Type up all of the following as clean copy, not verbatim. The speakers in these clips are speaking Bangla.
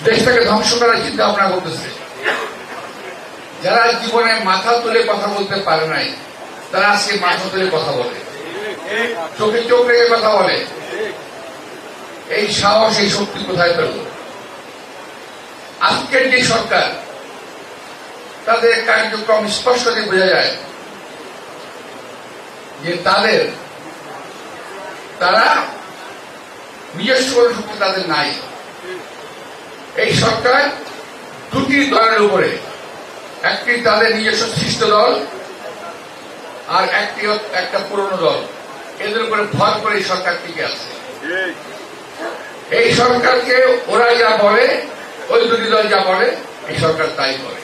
দেশটাকে ধ্বংস করার চিন্তা ভাবনা করতেছে। যারা জীবনে মাথা তুলে কথা বলতে পারে নাই, তারা আজকে মাথা তুলে কথা বলে, চোখে চোখ রেখে কথা বলে। এই সাহস, এই শক্তি কোথায় পেল? আজকের যে সরকার, তাদের কার্যক্রম স্পষ্টতে বোঝা যায় যে তারা নিজস্ব কোনো শক্তি তাদের নাই। এই সরকার দুটি দলের উপরে, একটি তাদের নিজস্ব সৃষ্ট দল আর একটা পুরনো দল, এদের উপরে ভর করে এই সরকার টিকে আছে। এই সরকারকে ওরা যা বলে, ওই দুটি দল যা বলে, এই সরকার তাই করে।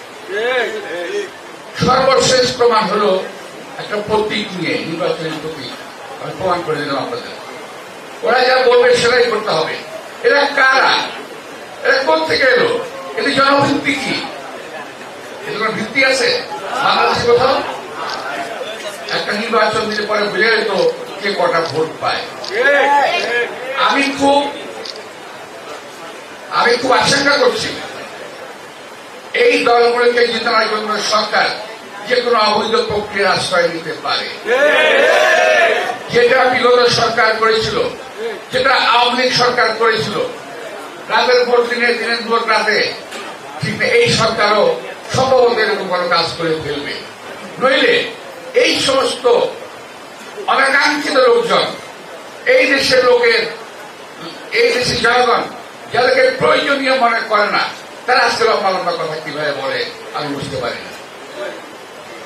সর্বশেষ প্রমাণ হলো একটা প্রতীক নিয়ে, নির্বাচনের প্রতীক। আমি প্রমাণ করে দিলাম আপনাদের। ওরা যা বলবে সেটাই করতে হবে। এরা কারা? এরা কোথা থেকে এলো? এদের জনভিত্তি কি? এদের কোন ভিত্তি আছে বাংলাদেশে কোথাও? একটা নির্বাচন দিলে পরে বুঝে যেত কে কটা ভোট পায়। আমি খুব আশঙ্কা করছি এই দলগুলোকে জেতানোর জন্য সরকার যে কোনো অবৈধ প্রক্রিয়ার আশ্রয় নিতে পারে। যেটা বিগত সরকার করেছিল, যেটা আওয়ামী লীগ সরকার করেছিল, রাতের ভোট দিনের ভোট রাতে, ঠিক এই সরকারও সম্ভবত এরকম কোনো কাজ করে ফেলবে। নইলে এই সমস্ত অনাকাঙ্ক্ষিত লোকজন, এই দেশের জনগণ যাদেরকে প্রয়োজনীয় মনে করে না, তারা আজকে লম্বা লম্বা কথা কিভাবে বলে আমি বুঝতে পারি না।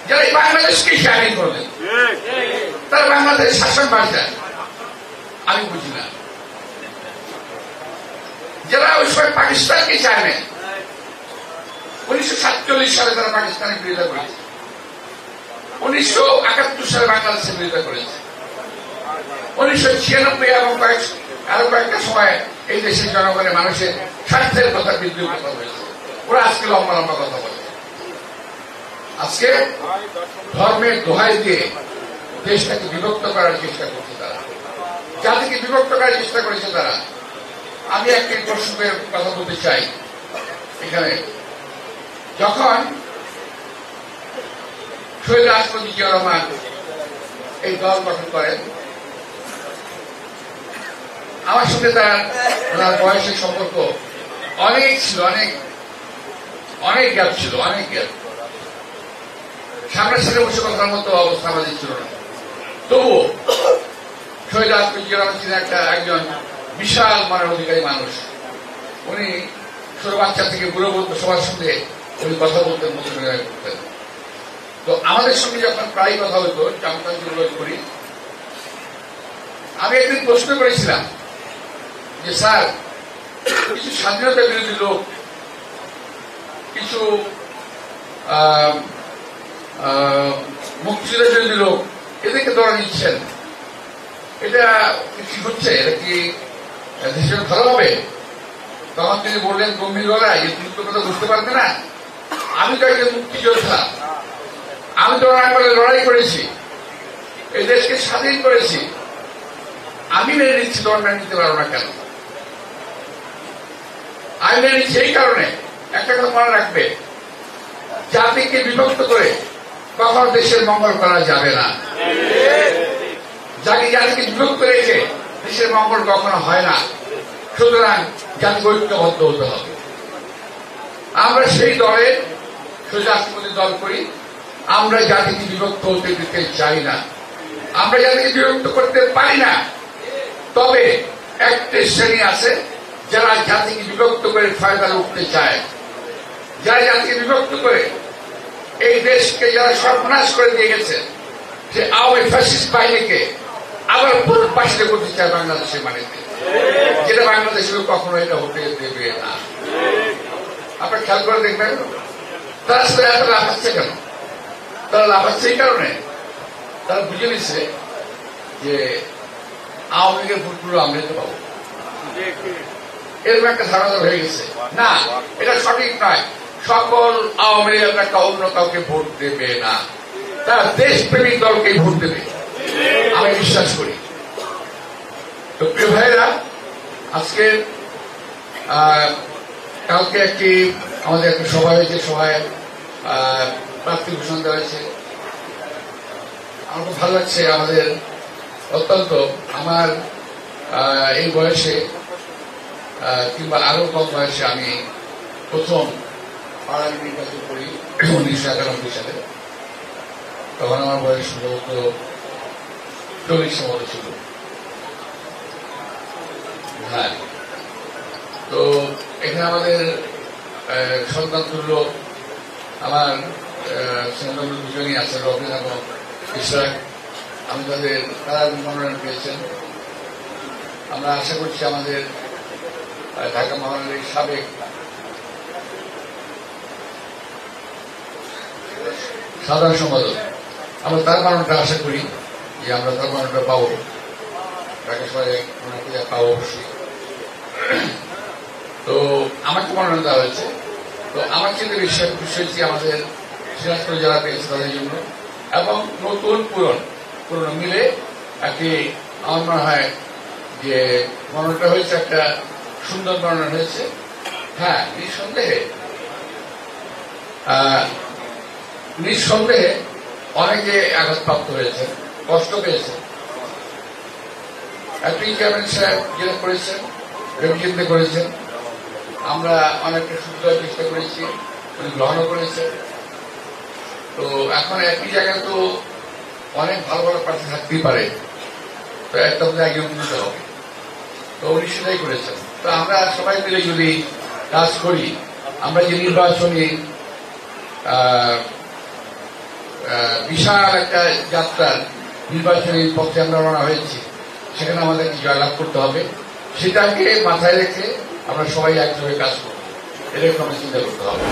যারা বাংলাদেশকে স্বাধীন করলেন, তারা বাংলাদেশ শাসন ভাষা আমি বুঝি না। যারা ওই সময় পাকিস্তানকে চায় না, 1947 সালে তারা পাকিস্তানের বিরোধিতা করেছে, 1971 সালে বাংলাদেশের বিরোধিতা করেছে, 1996 এবং আরো কয়েকটা সময় এই দেশের জনগণের মানুষের স্বার্থের কথা বিদ্রোহ কথা হয়েছে। ওরা আজকে লম্বা লম্বা কথা বলে, আজকে ধর্মের দোহাই দিয়ে দেশটাকে বিভক্ত করার চেষ্টা করছে তারা, জাতিকে বিভক্ত করার চেষ্টা করেছে তারা। আমি একটি প্রসঙ্গের কথা বলতে চাই। এখানে যখন শহীদ রাষ্ট্রপতি জিয়া রহমান এই দল গঠন করেন, আমার সঙ্গে ওনার বয়সের সম্পর্ক অনেক ছিল, অনেক গ্যাপ ছিল, অনেক গ্যাপ। সামনে বসে কথার মতো অবস্থা আমাদের ছিল না। তবুও শহীদ রাষ্ট্রপতি জিয়া রহমান ছিলেন একজন বিশাল মানের অধিকারী মানুষ। উনি ছোট বাচ্চা থেকে বুড়ো বলতো সবার সঙ্গে উনি কথা বলতেন, মোকাবিলা করতেন। তো আমাদের সঙ্গে যখন প্রায় কথা হতো, জামতাঞ্জলি করি, আমি একদিন প্রশ্ন করেছিলাম যে স্যার, কিছু স্বাধীনতা বিরোধী লোক, কিছু মুক্তিযুদ্ধ বিরোধী লোক, এদেরকে ধরা নিচ্ছেন, এটা কি হচ্ছে? এটা কি দেশের ভালো হবে? তখন তিনি বললেন গম্ভীর গলায়, যে তুমি তো কথা বুঝতে পারবে না, আমি তো একজন মুক্তিযোদ্ধা, আমি তো লড়াই করেছি, এই দেশকে স্বাধীন করেছি, আমি মেনে নিচ্ছি, তোমার মেনে নিতে পারো না কেন? আমি মেনে নিচ্ছি এই কারণে, একটা কথা মনে রাখবে, জাতিকে বিভক্ত করে কখনো দেশের মঙ্গল করা যাবে না। জাতিকে বিভক্ত রেখে দেশের মঙ্গল কখনো হয় না। সুতরাং জাতিকে ঐক্যবদ্ধ হতে হবে। আমরা সেই দলের রাষ্ট্রপতি দল করি। আমরা জাতিকে বিভক্ত হতে দিতে চাই না, আমরা জাতিকে বিভক্ত করতে পারি না। তবে একটি শ্রেণী আছে যারা জাতিকে বিভক্ত করে ফায়দা উঠতে চায়, যারা জাতিকে বিভক্ত করে এই দেশকে যারা সর্বনাশ করে দিয়ে গেছে, যে আওয়ামী ফ্যাসিস্ট বাহিনীকে আবার পুনর্বাসিত করতে চায় বাংলাদেশের মাটিতে, যেটা বাংলাদেশের কখনো এটা হতে দেবে না। আপনার খেয়াল করে দেখবেন, তারা আসলে এত লাফাচ্ছে কেন? তারা লাফাচ্ছে এই কারণে, তারা বুঝে নিচ্ছে যে আওয়ামী লীগের ভোটগুলো আমরা তো পাবো, এরকম একটা ধারণা হয়ে গেছে। না, এটা সঠিক নয়। সকল আওয়ামী লীগ একটা অন্য কাউকে ভোট দেবে না, তারা দেশপ্রেমিক দলকে ভোট দেবে, আমি বিশ্বাস করি। তো প্রিয় ভাইয়েরা, আজকের কালকে আমাদের একটা সভা হয়েছে, সভায় প্রার্থী ঘোষণা দেওয়া হয়েছে। আমার খুব ভালো লাগছে। আমাদের অত্যন্ত আমার এই বয়সে কিংবা আরো কম বয়সে আমি প্রথম পার্লামেন্ট নির্বাচন করি 1991 সালে। তখন আমার বয়স সম্ভবত 40 মতো ছিল। হ্যাঁ, তো এখানে আমাদের সন্তান তুল্য আমার সন্তান দুজনই আছে, রবিন এবং ইশরাক। আমি তারা মনোনয়ন পেয়েছেন। আমরা আশা করছি আমাদের ঢাকা মহানগরীর সাবেক সাধারণ সম্পাদক, আমরা তার মনোনয়নটা আশা করি যে আমরা তার মনোনয়নটা পাবো, ঢাকা শহরে পাবো অবশ্যই। তো আমাকে মনোনয়ন দেওয়া হয়েছে। তো আমার চিন্তা বিষয় হচ্ছে আমাদের সিরাজপুর যারা পেয়েছে তাদের জন্য, এবং নতুন পুরনো মিলে আমার মনে হয় যে মনোনয়নটা হয়েছে একটা সুন্দর মনোনয়ন হয়েছে। হ্যাঁ, নিঃসন্দেহে অনেকে আঘাতপ্রাপ্ত হয়েছে, কষ্ট পেয়েছে। চেয়ারম্যান সাহেব যেটা করেছেন ভেবেচিন্তে করেছেন। আমরা অনেকটা সুবিধার চেষ্টা করেছি, উনি গ্রহণও করেছেন। তো এখন একই জায়গায় তো অনেক ভালো ভালো প্রার্থী থাকতেই পারে, তো একটা মধ্যে একজন নিতে হবে। তো উনি সেটাই করেছেন। তো আমরা সবাই মিলে যদি কাজ করি, আমরা যে নির্বাচনী বিশাল একটা যাত্রার নির্বাচনী পক্ষে আমরা রওনা হয়েছি, সেখানে আমাদেরকে জয়লাভ করতে হবে। সেটাকে মাথায় রেখে আমরা সবাই একযোগে কাজ করব, এরকম চিন্তা করতে হবে।